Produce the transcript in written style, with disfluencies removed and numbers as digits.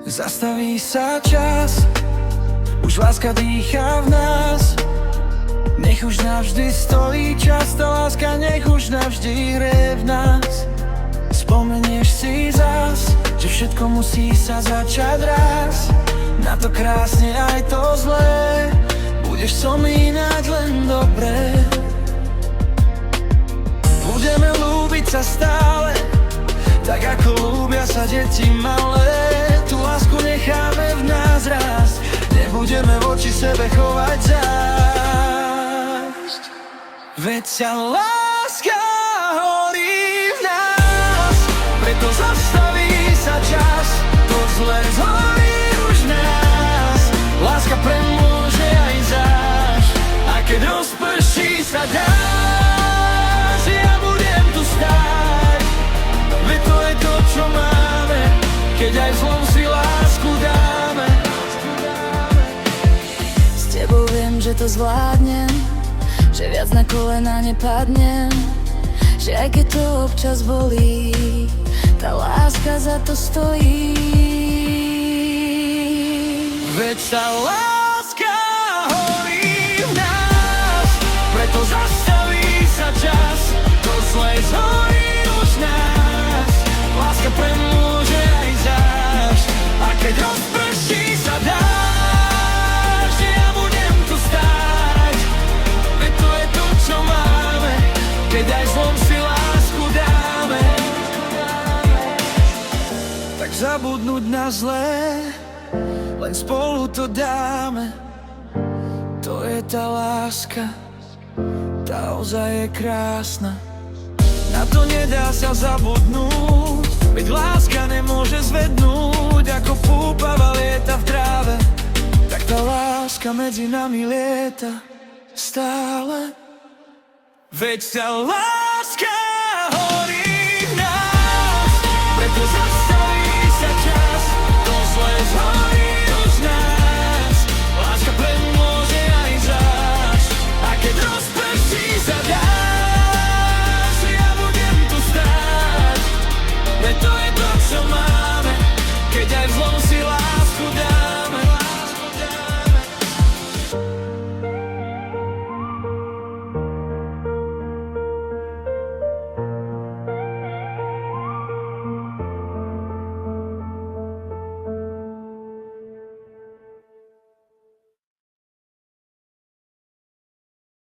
Zastaví sa čas, už láska dýchá v nás. Nech už navždy stojí čas, tá láska nech už navždy hre v nás. Spomenieš si zas, že všetko musí sa začať raz. Na to krásne aj to zlé, budeš spomínať len dobré. Budeme ľúbiť sa stále, tak ako ľúbia sa deti malé. Tú lásku necháme v nás rásť, nebudeme voči sebe chovať zásť. Veď sa láska horí v nás, preto zastaví sa čas, to zlé zhorí už v nás. Láska premôže aj záš, a keď rozprší sa dáš, ja budem tu stáť. Veď to je to, čo máme, keď aj zlom si lásku dáme. S tebou viem, že to zvládnem, že viac na kolena nepadnem, že aj keď to občas bolí, tá láska za to stojí. Veď sa láska horí v nás, preto zastaví sa čas, to zlé zhorí už v nás. Láska premôže aj záš, a keď rozprší sa dáš, ja budem tu stáť. Veď to je to, čo máme, keď aj zlom si lásku dáme. Tak zabudnúť na zlé, len spolu to dáme. To je tá láska, tá ozaj je krásna. Na to nedá sa zabudnúť, veď láska nemôže zvednúť. Ako púpava lieta v tráve, tak tá láska medzi nami lieta stále. Veď sa láska